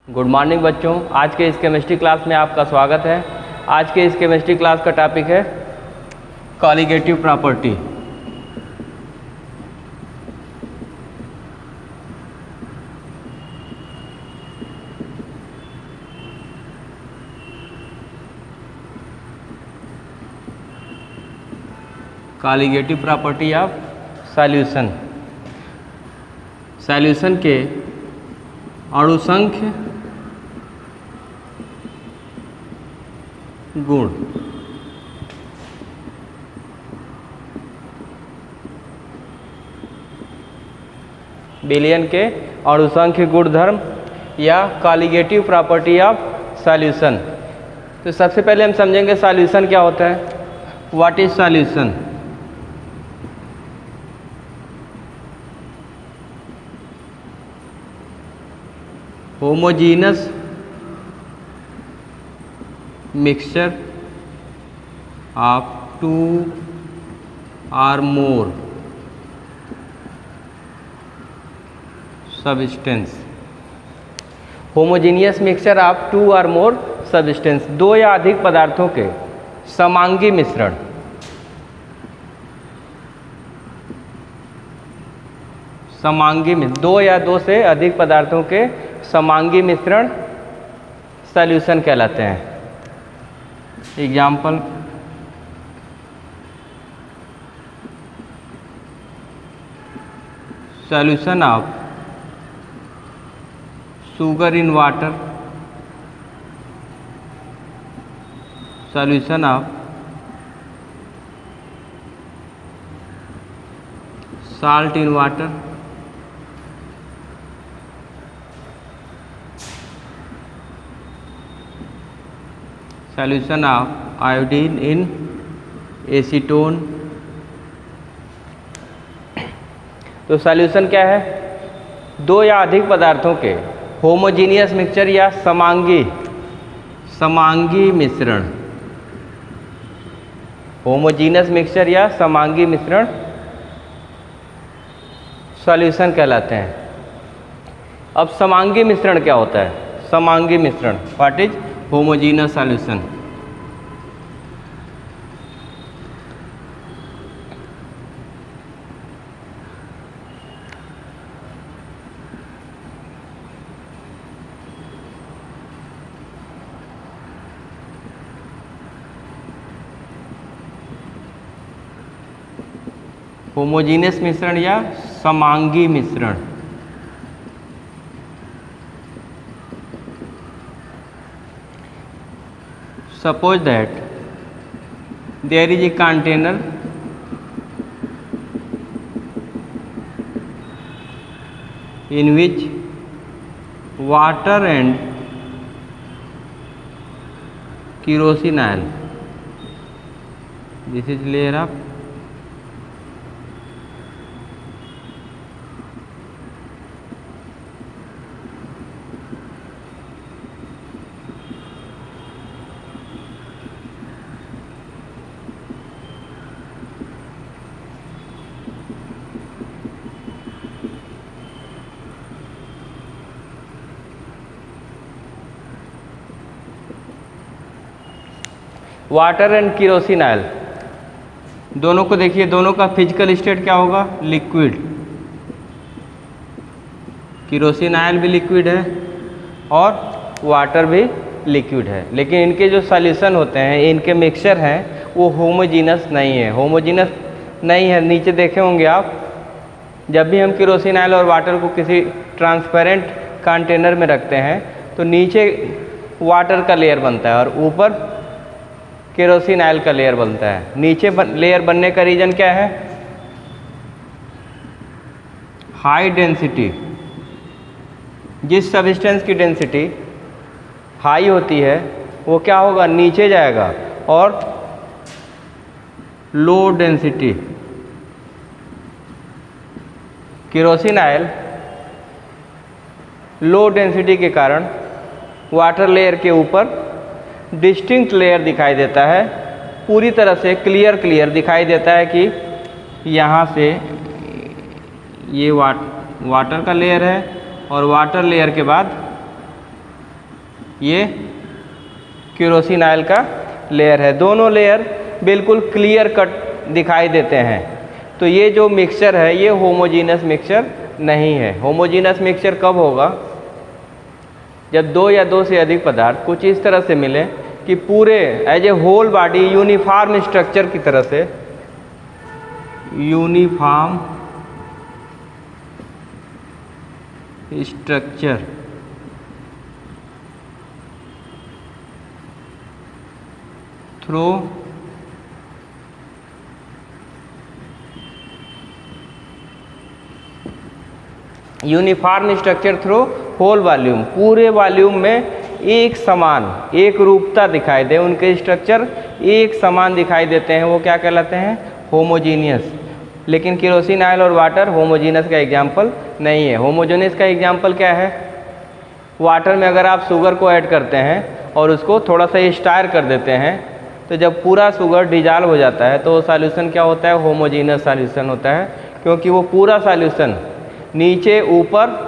Good morning बच्चों, आज के इस केमिस्ट्री क्लास में आपका स्वागत है। आज के इस केमिस्ट्री क्लास का टॉपिक है colligative property. Colligative property of solution. Solution के अणुसंख्य गुण। विलयन के अणुसंख्य गुणधर्म या कॉलिगेटिव प्रॉपर्टी ऑफ सॉल्यूशन। तो सबसे पहले हम समझेंगे सॉल्यूशन क्या होता है। What is solution? Homogeneous mixture of two or more substance। Homogeneous mixture of two or more substance, दो या अधिक पदार्थों के समांगी मिश्रण। समांगी मिश्रण, दो या दो से अधिक पदार्थों के समांगी मिश्रण सॉल्यूशन कहलाते हैं। Example, solution of sugar in water, solution of salt in water, solution of iodine in acetone। तो सॉल्यूशन क्या है? दो या अधिक पदार्थों के होमोजीनियस मिक्सचर या समांगी मिश्रण। होमोजीनियस मिक्सचर या समांगी मिश्रण सॉल्यूशन कहलाते हैं। अब समांगी मिश्रण क्या होता है? समांगी मिश्रण, what is homogeneous solution. Homogeneous मिश्रण या समांगी मिश्रण। Suppose that there is a container in which water and kerosene oil, this is layer of water and kerosene oil. दोनों को देखिए, दोनों का फिजिकल स्टेट क्या होगा? लिक्विड। केरोसिन ऑयल भी लिक्विड है और वाटर भी लिक्विड है, लेकिन इनके जो सॉल्यूशन होते हैं, इनके मिक्सचर हैं, वो होमोजीनस नहीं है। होमोजीनस नहीं है। नीचे देखे होंगे आप, जब भी हम केरोसिन ऑयल और वाटर को किसी ट्रांसपेरेंट कंटेनर में रखते हैं तो नीचे वाटर का लेयर बनता है और ऊपर केरोसिन ऑयल का लेयर बनता है। नीचे लेयर बनने का रीज़न क्या है? High density. जिस सब्सटेंस की डेंसिटी हाई होती है वो क्या होगा? नीचे जाएगा। और low density, kerosene oil low density के कारण वाटर लेयर के ऊपर डिस्टिंक्ट लेयर दिखाई देता है, पूरी तरह से क्लियर दिखाई देता है कि यहाँ से ये वाटर का लेयर है और वाटर लेयर के बाद ये केरोसिन ऑयल का लेयर है। दोनों लेयर बिल्कुल क्लियर कट दिखाई देते हैं। तो ये जो मिक्सचर है ये होमोजीनस मिक्सचर नहीं है। होमोजीनस मिक्सचर कब होगा? जब दो या दो से अधिक पदार्थ कुछ इस तरह से मिले कि पूरे as a whole body uniform structure की तरह से, uniform structure through uniform structure through whole volume, पूरे वॉल्यूम में एक समान एक रूपता दिखाई दे, उनके स्ट्रक्चर एक समान दिखाई देते हैं, वो क्या कहलाते हैं? होमोजीनियस। लेकिन केरोसिन ऑयल और वाटर होमोजीनियस का एग्जाम्पल नहीं है। होमोजीनियस का एग्जाम्पल क्या है? वाटर में अगर आप शुगर को ऐड करते हैं और उसको थोड़ा सा स्टायर कर देते हैं, तो जब पूरा शुगर डिजॉल्व हो जाता है तो वो सॉल्यूशन क्या होता है? होमोजीनियस सॉल्यूशन होता है, क्योंकि वो पूरा सॉल्यूशन नीचे ऊपर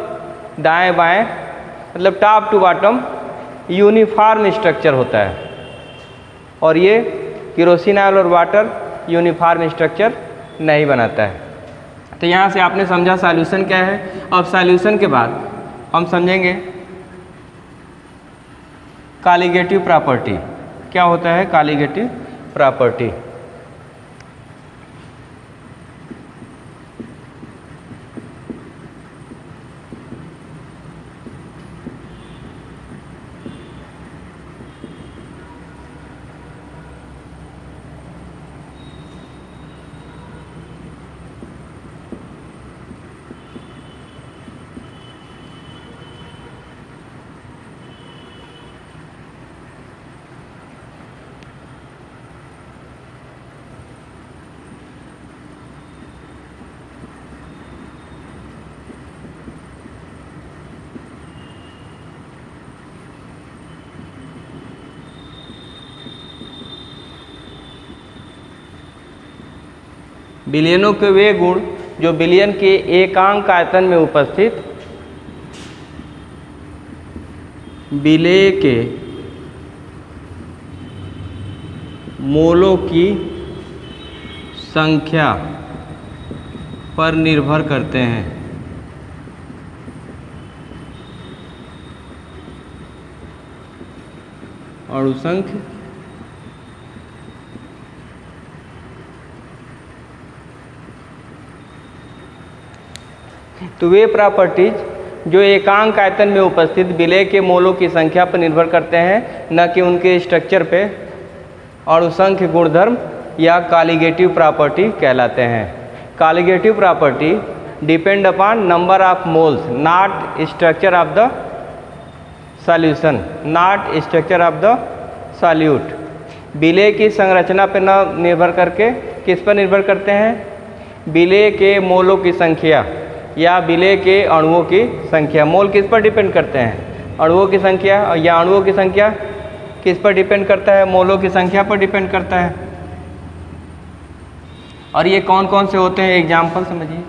दाएं बाएं मतलब top to bottom uniform structure होता है। और ये केरोसिन ऑयल और वाटर यूनिफॉर्म स्ट्रक्चर नहीं बनाता है। तो यहाँ से आपने समझा सॉल्यूशन क्या है। अब सॉल्यूशन के बाद हम समझेंगे कॉलिगेटिव प्रॉपर्टी। क्या होता है कॉलिगेटिव प्रॉपर्टी? विलयनों के वे गुण जो विलयन के एकांक आयतन में उपस्थित विलेय के मोलों की संख्या पर निर्भर करते हैं। अणुसंख्य तो वे प्रॉपर्टीज जो एकांक आयतन में उपस्थित विलेय के मोलों की संख्या पर निर्भर करते हैं, न कि उनके स्ट्रक्चर पे, अणुसंख्य गुणधर्म या कॉलिगेटिव प्रॉपर्टी कहलाते हैं। Colligative property depend upon number of moles, not structure of the solution, not structure of the solute. विलेय की संरचना पर न निर्भर करके किस पर निर्भर करते हैं? विलेय के मोलों की संख्या या विलेय के अणुओं की संख्या। मोल किस पर डिपेंड करते हैं? अणुओं की संख्या। या अणुओं की संख्या किस पर डिपेंड करता है? मोलों की संख्या पर डिपेंड करता है। और ये कौन कौन से होते हैं? एग्जाम्पल समझिए।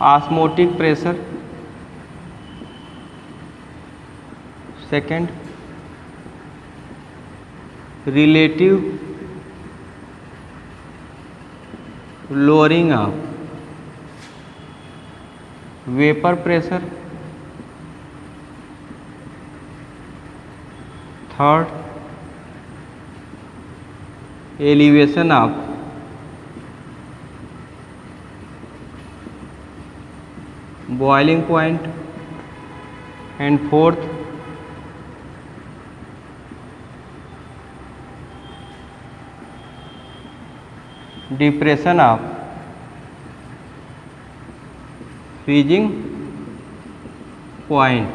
Osmotic pressure, second relative lowering of vapor pressure, third elevation of boiling point, and fourth depression of freezing point.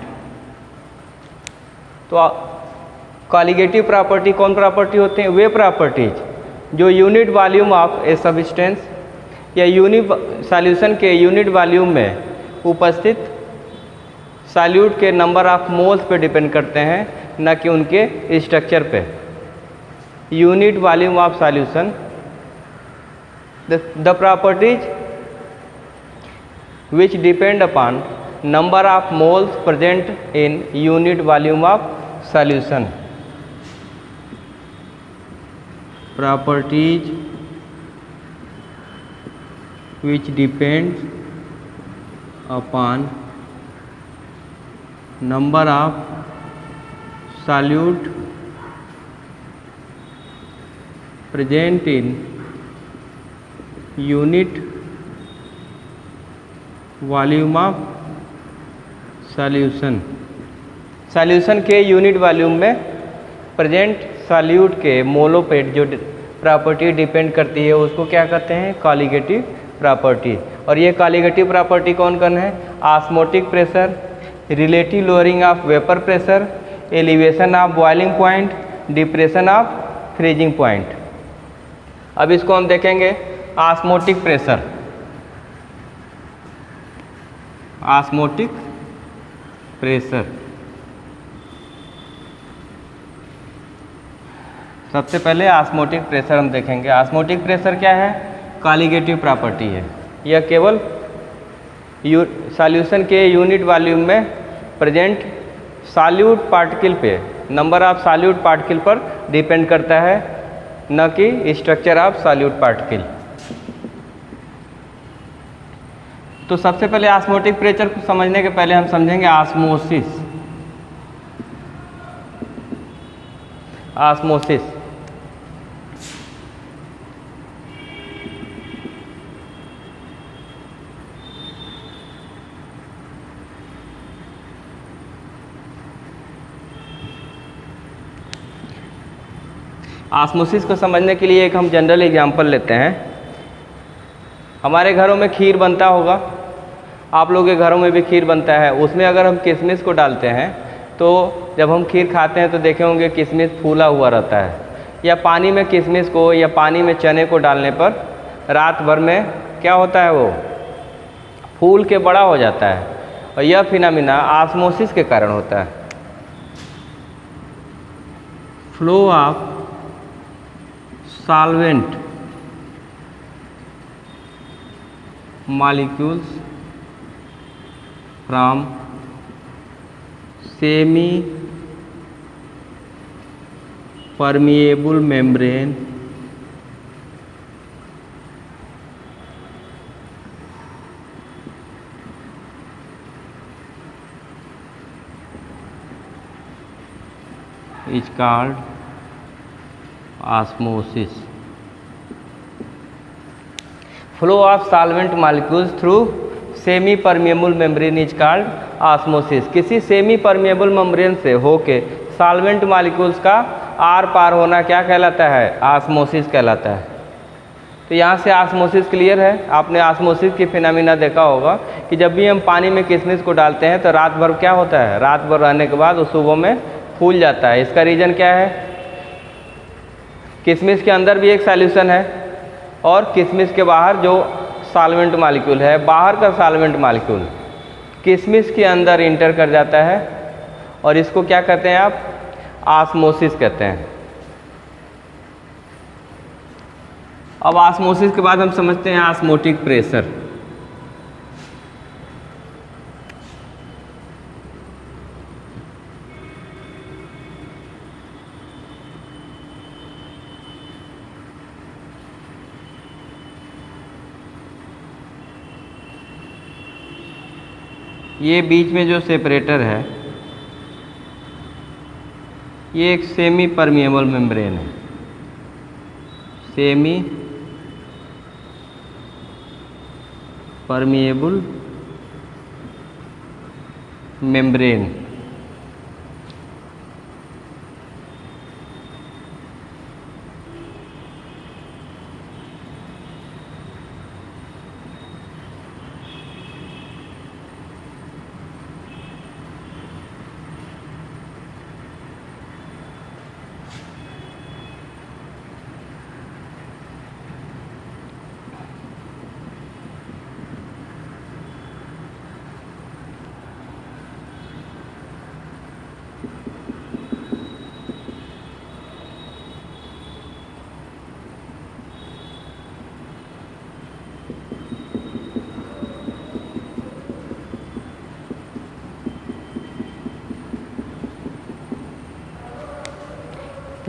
तो कॉलिगेटिव प्रॉपर्टी कौन प्रॉपर्टी होते हैं? वे प्रॉपर्टीज जो unit volume of a substance या सॉल्यूशन के यूनिट वॉल्यूम में उपस्थित solute के नंबर ऑफ मोल्स पे डिपेंड करते हैं, न कि उनके स्ट्रक्चर पे। Unit volume of solution, the properties which depend upon number of moles present in unit volume of solution. Properties which depends upon number of solute present in unit volume of solution. Solution के unit volume में present solute के मोलोपेट जो property depend करती है उसको क्या कहते हैं? Colligative property. और ये कॉलिगेटिव प्रॉपर्टी कौन कौन है? Osmotic pressure, relative lowering of vapour pressure, elevation of boiling point, depression of freezing point. अब इसको हम देखेंगे। ऑस्मोटिक प्रेशर, ऑस्मोटिक प्रेशर सबसे पहले ऑस्मोटिक प्रेशर हम देखेंगे। ऑस्मोटिक प्रेशर क्या है? कॉलिगेटिव प्रॉपर्टी है। यह केवल सॉल्यूशन के यूनिट वॉल्यूम में प्रेजेंट सॉल्यूट पार्टिकल पे, नंबर ऑफ सॉल्यूट पार्टिकल पर डिपेंड करता है, न कि स्ट्रक्चर ऑफ सॉल्यूट पार्टिकल। तो सबसे पहले ऑस्मोटिक प्रेशर को समझने के पहले हम समझेंगे ऑस्मोसिस। ऑस्मोसिस ऑस्मोसिस को समझने के लिए एक हम जनरल एग्जांपल लेते हैं। हमारे घरों में खीर बनता होगा, आप लोगों के घरों में भी खीर बनता है। उसमें अगर हम किशमिश को डालते हैं तो जब हम खीर खाते हैं तो देखे होंगे किशमिश फूला हुआ रहता है। या पानी में किशमिश को या पानी में चने को डालने पर रात भर में क्या होता है? वो फूल के बड़ा हो जाता है। और यह फिनोमेना ऑस्मोसिस के कारण होता है। Flow of solvent molecules from semi permeable membrane is called osmosis. Flow of solvent molecules through semi permeable membrane is called osmosis. किसी सेमी परमिएबल मेम्ब्रेन से होके सॉल्वेंट मॉलिक्यूल्स का आर पार होना क्या कहलाता है? ऑस्मोसिस कहलाता है। तो यहाँ से ऑस्मोसिस क्लियर है। आपने ऑस्मोसिस की फिनोमेना देखा होगा कि जब भी हम पानी में किशमिश को डालते हैं तो रात भर क्या होता है? रात भर रहने के बाद वो सुबह में फूल जाता है। इसका रीज़न क्या है? किशमिश के अंदर भी एक सॉल्यूशन है और किशमिश के बाहर जो सॉल्वेंट मॉलिक्यूल है, बाहर का सॉल्वेंट मॉलिक्यूल किशमिश के अंदर इंटर कर जाता है और इसको क्या कहते हैं आप? ऑस्मोसिस कहते हैं। अब ऑस्मोसिस के बाद हम समझते हैं ऑस्मोटिक प्रेशर। ये बीच में जो सेपरेटर है ये एक सेमी परमिएबल मेम्ब्रेन है। Semi permeable membrane.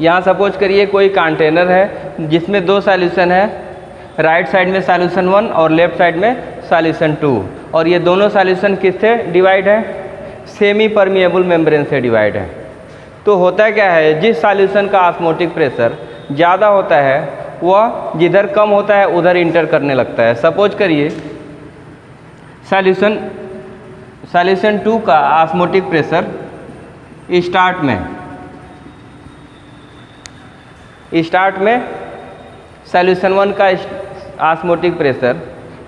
यहाँ सपोज करिए कोई कंटेनर है जिसमें दो सॉल्यूशन है, राइट साइड में सॉल्यूशन 1 और लेफ्ट साइड में सॉल्यूशन 2, और ये दोनों सॉल्यूशन किससे डिवाइड है? सेमी परमिएबल मेम्ब्रेन से डिवाइड है। तो होता क्या है, जिस सॉल्यूशन का ऑस्मोटिक प्रेशर ज़्यादा होता है वह जिधर कम होता है उधर इंटर करने लगता है। सपोज करिए सॉल्यूशन 2 का ऑस्मोटिक प्रेशर स्टार्ट में सॉल्यूशन 1 का ऑस्मोटिक प्रेशर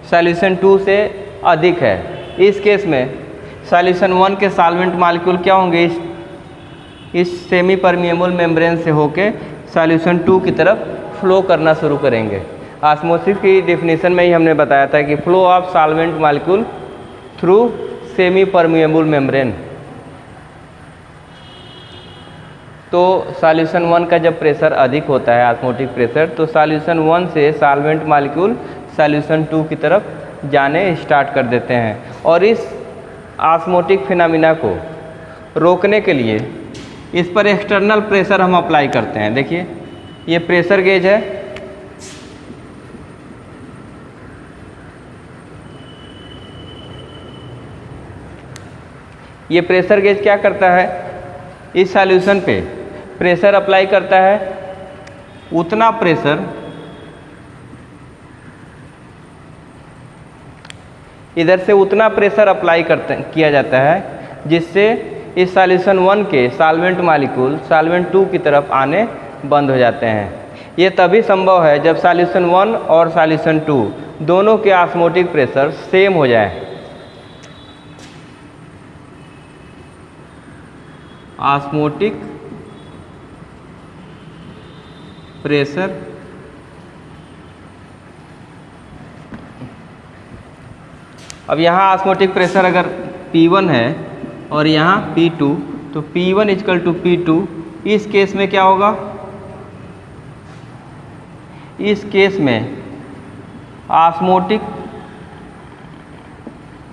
सॉल्यूशन 2 से अधिक है। इस केस में सॉल्यूशन 1 के सॉल्वेंट मॉलिक्यूल क्या होंगे, इस सेमी परमिएबल मेम्ब्रेन से होके सॉल्यूशन 2 की तरफ फ्लो करना शुरू करेंगे। ऑस्मोसिस की डेफिनेशन में ही हमने बताया था कि flow of solvent molecule through semi permeable membrane. तो सॉल्यूशन 1 का जब प्रेशर अधिक होता है ऑस्मोटिक प्रेशर, तो सॉल्यूशन 1 से सॉल्वेंट मॉलिक्यूल सॉल्यूशन 2 की तरफ जाने स्टार्ट कर देते हैं। और इस ऑस्मोटिक फिनोमिना को रोकने के लिए इस पर एक्सटर्नल प्रेशर हम अप्लाई करते हैं। देखिए ये प्रेशर गेज है, ये प्रेशर गेज क्या करता है, इस सॉल्यूशन पे प्रेशर अप्लाई करता है। उतना प्रेशर इधर से उतना प्रेशर अप्लाई किया जाता है जिससे इस सॉल्यूशन 1 के सॉल्वेंट मॉलिक्यूल सॉल्वेंट 2 की तरफ आने बंद हो जाते हैं। ये तभी संभव है जब सॉल्यूशन 1 और सॉल्यूशन 2 दोनों के ऑस्मोटिक प्रेशर सेम हो जाए। ऑस्मोटिक प्रेशर अब यहाँ ऑस्मोटिक प्रेशर अगर P1 है और यहाँ P2, तो P1 इक्वल टू P2। इस केस में क्या होगा, इस केस में ऑस्मोटिक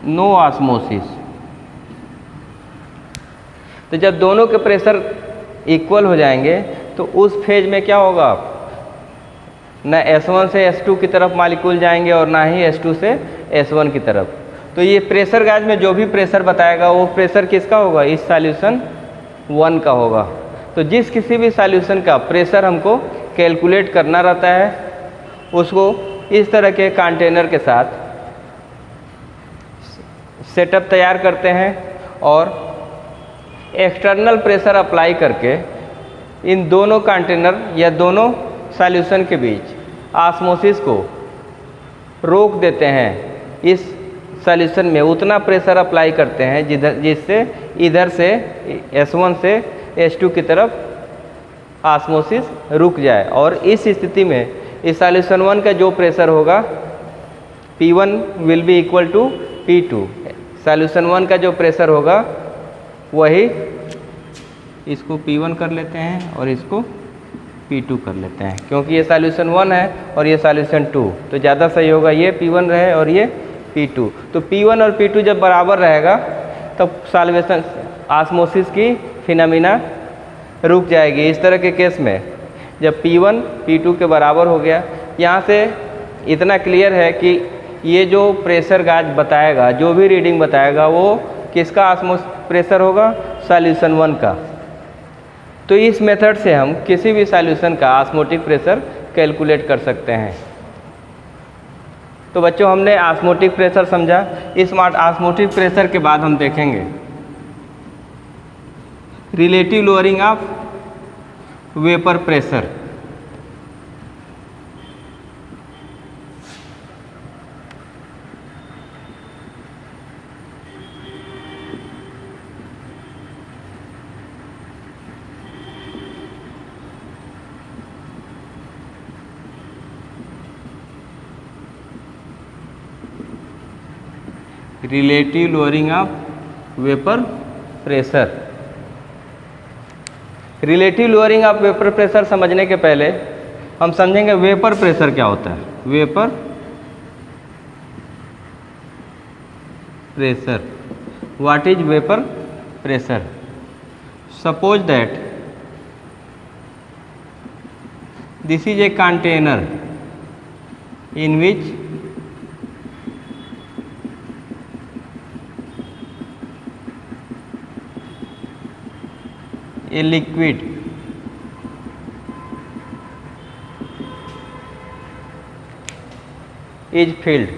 नो ऑस्मोसिस। तो जब दोनों के प्रेशर इक्वल हो जाएंगे तो उस फेज में क्या होगा, न S1 से S2 की तरफ मॉलिक्यूल जाएंगे और ना ही S2 से S1 की तरफ। तो ये प्रेशर गैज में जो भी प्रेशर बताएगा वो प्रेशर किसका होगा, इस सॉल्यूशन 1 का होगा। तो जिस किसी भी सॉल्यूशन का प्रेशर हमको कैलकुलेट करना रहता है उसको इस तरह के कंटेनर के साथ सेटअप तैयार करते हैं और एक्सटर्नल प्रेशर अप्लाई करके इन दोनों कंटेनर या दोनों सॉल्यूशन के बीच ऑस्मोसिस को रोक देते हैं। इस सॉल्यूशन में उतना प्रेशर अप्लाई करते हैं जिससे इधर से S1 से S2 की तरफ ऑस्मोसिस रुक जाए। और इस स्थिति में इस सॉल्यूशन 1 का जो प्रेशर होगा P1 will be equal to P2। Solution 1 का जो प्रेशर होगा वही, इसको P1 कर लेते हैं और इसको P2 कर लेते हैं, क्योंकि ये सॉल्यूशन 1 है और ये सॉल्यूशन 2, तो ज़्यादा सही होगा ये P1 रहे और ये P2। तो P1 और P2 जब बराबर रहेगा तब सॉल्वेशन ऑस्मोसिस की फिनोमिना रुक जाएगी। इस तरह के केस में जब P1 P2 के बराबर हो गया, यहाँ से इतना क्लियर है कि ये जो प्रेशर गैज बताएगा, जो भी रीडिंग बताएगा, वो किसका ऑस्मोसिस प्रेशर होगा, सॉल्यूशन 1 का। तो इस मेथड से हम किसी भी सॉल्यूशन का ऑस्मोटिक प्रेशर कैलकुलेट कर सकते हैं। तो बच्चों हमने ऑस्मोटिक प्रेशर समझा। इस ऑस्मोटिक प्रेशर के बाद हम देखेंगे relative lowering of vapour pressure. Relative lowering of vapour pressure. Relative lowering of vapour pressure समझने के पहले हम समझेंगे वेपर प्रेशर क्या होता है। Vapour pressure, what is vapour pressure? Suppose that this is a container in which a liquid is filled.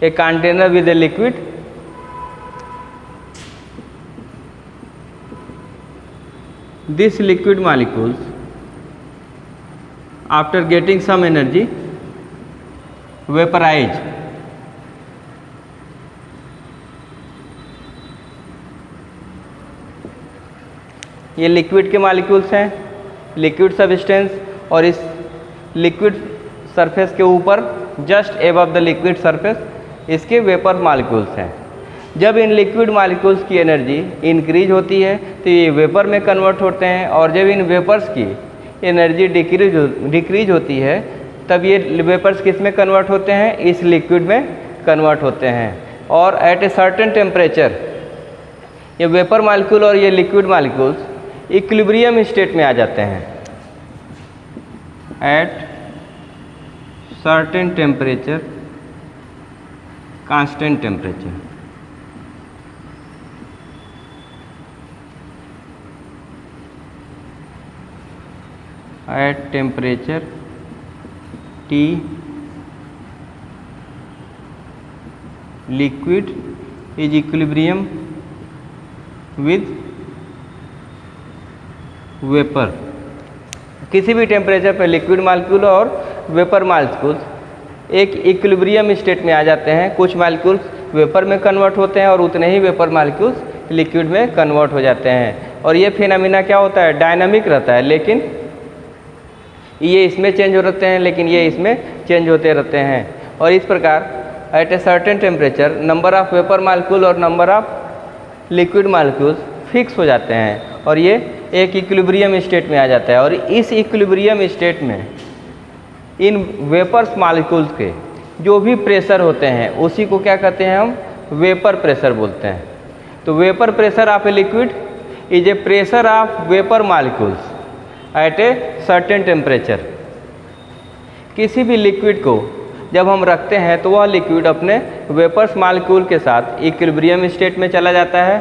A container with a liquid this liquid molecules after getting some energy vaporize. ये liquid के molecules हैं, liquid substance, और इस liquid surface के ऊपर just above the liquid surface इसके vapour molecules हैं। जब इन लिक्विड मॉलिक्यूल्स की एनर्जी इंक्रीज होती है तो ये वेपर में कन्वर्ट होते हैं, और जब इन वेपर्स की एनर्जी डिक्रीज होती है तब ये वेपर्स किस में कन्वर्ट होते हैं, इस लिक्विड में कन्वर्ट होते हैं। और एट ए सर्टेन टेम्परेचर ये वेपर मॉलिक्यूल और ये लिक्विड मॉलिक्यूल्स इक्विलिब्रियम स्टेट में आ जाते हैं। At certain temperature, constant temperature, at temperature T liquid is equilibrium with vapour. किसी भी टेम्परेचर पर लिक्विड मॉलिक्यूल और वेपर मॉलिक्यूल्स एक इक्विलिब्रियम स्टेट में आ जाते हैं। कुछ मॉलिक्यूल्स वेपर में कन्वर्ट होते हैं और उतने ही वेपर मॉलिक्यूल्स लिक्विड में कन्वर्ट हो जाते हैं। और ये फिनोमेना क्या होता है, डायनामिक रहता है, लेकिन ये इसमें चेंज होते हैं, लेकिन ये इसमें चेंज होते रहते हैं। और इस प्रकार at a certain temperature number of vapour molecule और number of liquid molecules fix हो जाते हैं और ये एक इक्विलिब्रियम स्टेट में आ जाता है। और इस इक्विलिब्रियम स्टेट में इन वेपर्स मॉलिक्यूल्स के जो भी प्रेशर होते हैं उसी को क्या कहते हैं, हम वेपर प्रेशर बोलते हैं। तो vapour pressure of a liquid is a pressure of vapour molecules at a certain temperature. किसी भी लिक्विड को जब हम रखते हैं तो वह लिक्विड अपने वेपर्स मॉलिक्यूल के साथ इक्विलिब्रियम स्टेट में चला जाता है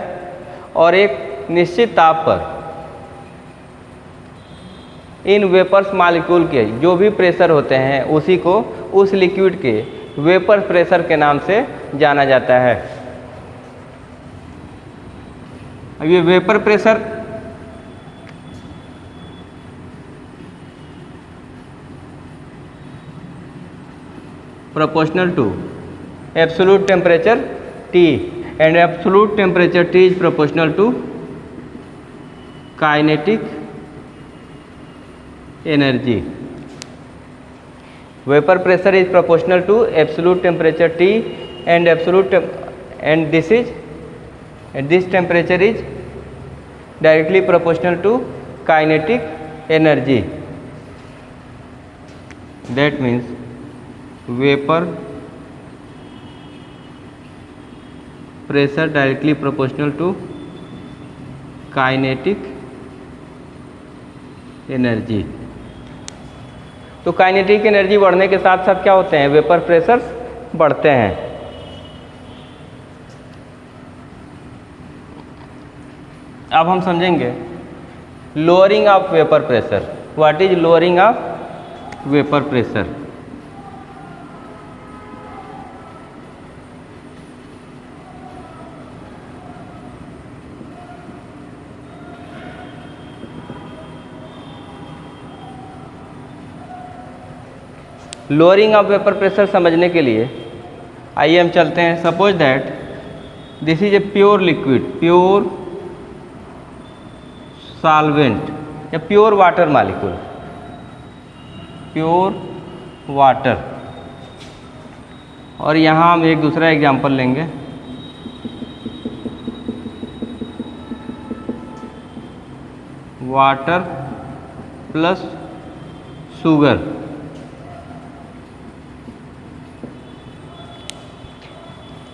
और एक निश्चित ताप पर इन वेपर्स मॉलिक्यूल के जो भी प्रेशर होते हैं उसी को उस लिक्विड के वेपर प्रेशर के नाम से जाना जाता है। अब ये vapour pressure proportional to absolute temperature T, and absolute temperature T is proportional to kinetic energy. Vapor pressure is proportional to absolute temperature T and this temperature is directly proportional to kinetic energy. That means vapour pressure directly proportional to kinetic energy. तो kinetic energy बढ़ने के साथ साथ क्या होते हैं, vapour pressures बढ़ते हैं। अब हम समझेंगे lowering of vapour pressure. What is lowering of vapour pressure? Lowering of vapour pressure समझने के लिए आइए हम चलते हैं। Suppose that this is a pure liquid, pure solvent या pure water molecule, pure water. और यहाँ हम एक दूसरा एग्जांपल लेंगे, वाटर प्लस शुगर।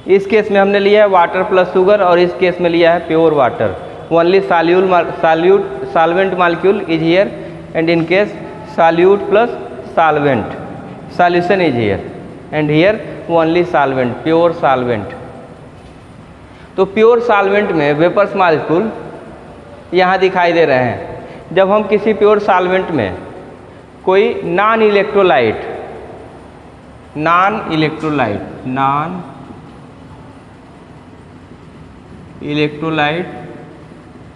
इस केस में हमने लिया है वाटर प्लस शुगर और इस केस में लिया है pure water. Only solvent molecule is here and in case solute plus solvent. Solution is here and here only solvent, pure solvent. तो प्योर सॉल्वेंट में वेपर्स मॉलिक्यूल यहाँ दिखाई दे रहे हैं। जब हम किसी प्योर सॉल्वेंट में कोई नॉन इलेक्ट्रोलाइट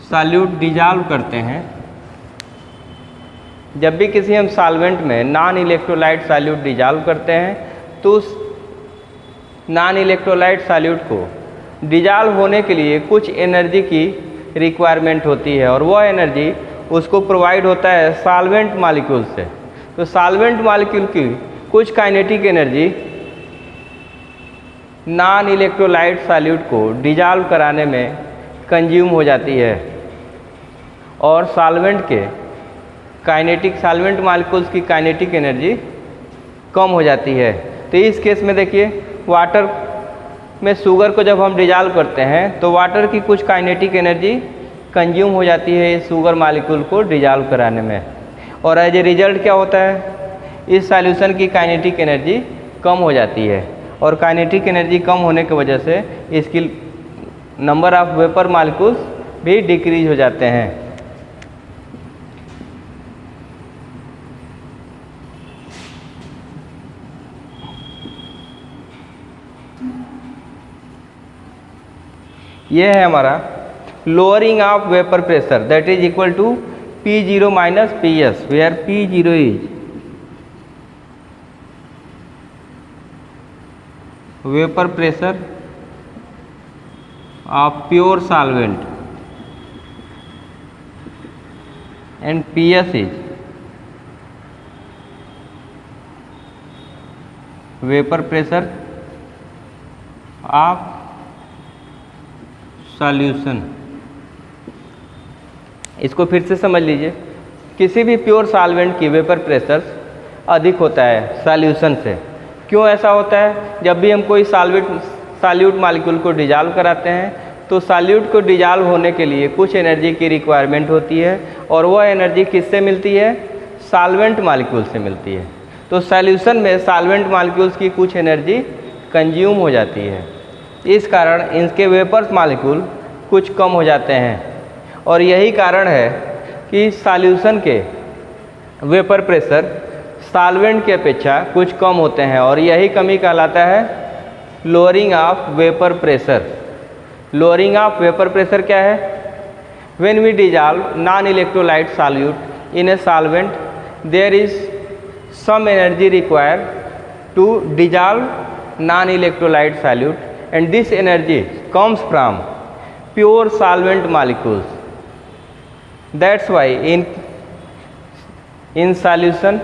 सॉल्यूट डिजॉल्व करते हैं, जब भी किसी हम सॉल्वेंट में नॉन इलेक्ट्रोलाइट सॉल्यूट डिजॉल्व करते हैं तो उस नॉन इलेक्ट्रोलाइट सॉल्यूट को डिजॉल्व होने के लिए कुछ एनर्जी की रिक्वायरमेंट होती है और वह एनर्जी उसको प्रोवाइड होता है सॉल्वेंट मॉलिक्यूल से। तो सॉल्वेंट मॉलिक्यूल की कुछ kinetic energy non electrolyte solute को डिजॉल्व कराने में कंज्यूम हो जाती है और सॉल्वेंट मॉलिक्यूल्स की काइनेटिक एनर्जी कम हो जाती है। तो इस केस में देखिए वाटर में शुगर को जब हम डिजॉल्व करते हैं तो वाटर की कुछ काइनेटिक एनर्जी कंज्यूम हो जाती है इस शुगर मॉलिक्यूल को डिजॉल्व कराने में, और एज ए रिजल्ट क्या होता है, इस सॉल्यूशन की काइनेटिक एनर्जी कम हो जाती है और काइनेटिक एनर्जी कम होने की वजह से इसकी नंबर ऑफ वेपर मॉलिक्यूल्स भी डिक्रीज हो जाते हैं। यह है हमारा lowering of vapour pressure, that is equal to P0 minus PS, where P0 is vapour pressure of pure solvent and PS is vapour pressure of solution. इसको फिर से समझ लीजिए, किसी भी प्योर सॉल्वेंट की वेपर प्रेशर अधिक होता है सॉल्यूशन से। क्यों ऐसा होता है, जब भी हम कोई सॉल्यूट मॉलिक्यूल को डिजॉल्व कराते हैं तो सॉल्यूट को डिजॉल्व होने के लिए कुछ एनर्जी की रिक्वायरमेंट होती है और वह एनर्जी किससे मिलती है, सॉल्वेंट मॉलिक्यूल से मिलती है। तो सॉल्यूशन में सॉल्वेंट मॉलिक्यूल्स की कुछ एनर्जी कंज्यूम हो जाती है, इस कारण इनके वेपर्स मॉलिक्यूल कुछ कम हो जाते हैं और यही कारण है कि सॉल्यूशन के वेपर प्रेशर सॉल्वेंट की अपेक्षा कुछ कम होते हैं और यही कमी कहलाता है lowering of vapour pressure. Lowering of vapour pressure क्या है, when we dissolve non electrolyte solute in a solvent there is some energy required to dissolve non electrolyte solute and this energy comes from pure solvent molecules. That's why in solution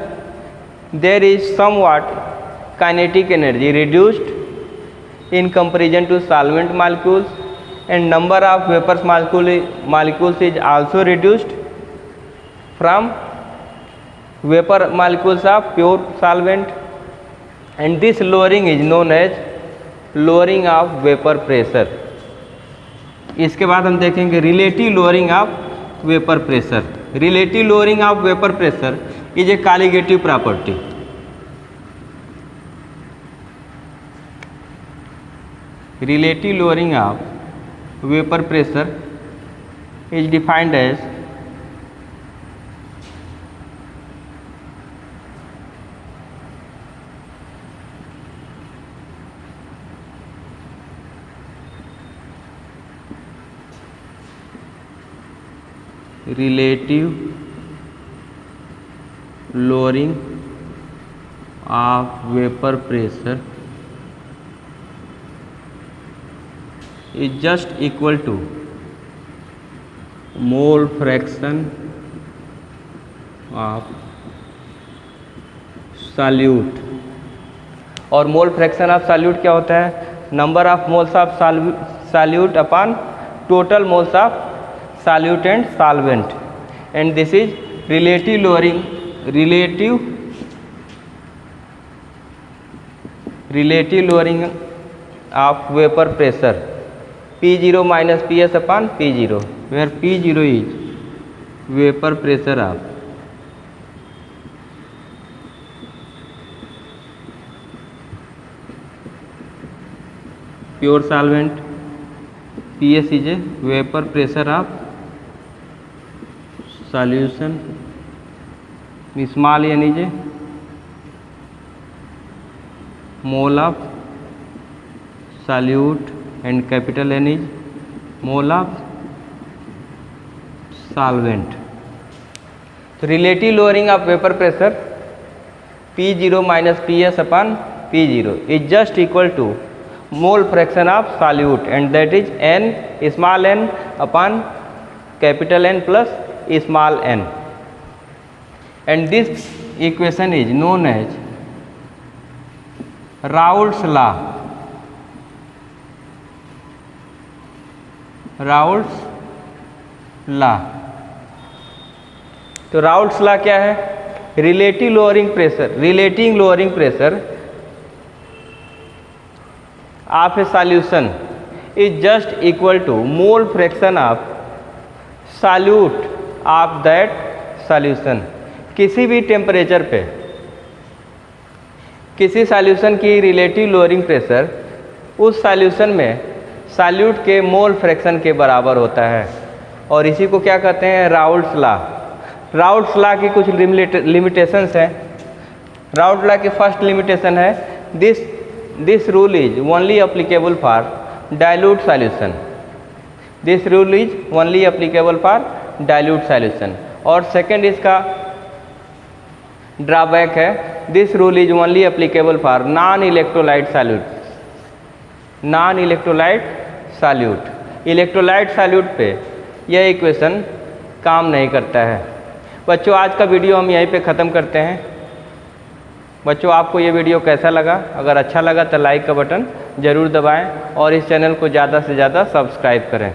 there is somewhat kinetic energy reduced in comparison to solvent molecules and number of vapors molecules is also reduced from vapor molecules of pure solvent, and this lowering is known as lowering of vapour pressure. इसके बाद हम देखेंगे relative lowering of vapour pressure. Relative lowering of vapour pressure is a colligative property. Relative lowering of vapour pressure is defined as relative lowering of vapor pressure is just equal to mole fraction of solute। और मोल fraction of solute क्या होता है, number of moles of solute upon total moles of solute and solvent, and this is relative lowering of vapor pressure P0 minus PS upon P0, where P0 is vapor pressure of pure solvent, PS is a vapour pressure of solution, small n is a mole of solute and capital N is mole of solvent. So relative lowering of vapor pressure P0 minus PS upon P0 is just equal to mole fraction of solute, and that is N small n upon capital N plus small n, and this equation is known as Raoult's law. Raoult's law. तो Raoult's law क्या है? Relative lowering pressure of a solution is just equal to mole fraction of solute of that solution. किसी भी temperature पे किसी solution की relative lowering pressure उस solution में सॉल्यूट के मोल फ्रैक्शन के बराबर होता है, और इसी को क्या कहते हैं? Raoult's law. राउल्ट्स लॉ की कुछ लिमिटेशंस हैं। राउल्ट्स लॉ की फर्स्ट लिमिटेशन है this rule is only applicable for dilute solution. This rule is only applicable for dilute solution. और सेकंड इसका ड्रॉबैक है this rule is only applicable for non electrolyte solute. Electrolyte solute पे यह equation काम नहीं करता है। बच्चों, आज का वीडियो हम यहीं पे ख़त्म करते हैं। बच्चों, आपको ये वीडियो कैसा लगा? अगर अच्छा लगा तो लाइक का बटन ज़रूर दबाएं और इस चैनल को ज़्यादा से ज़्यादा सब्सक्राइब करें।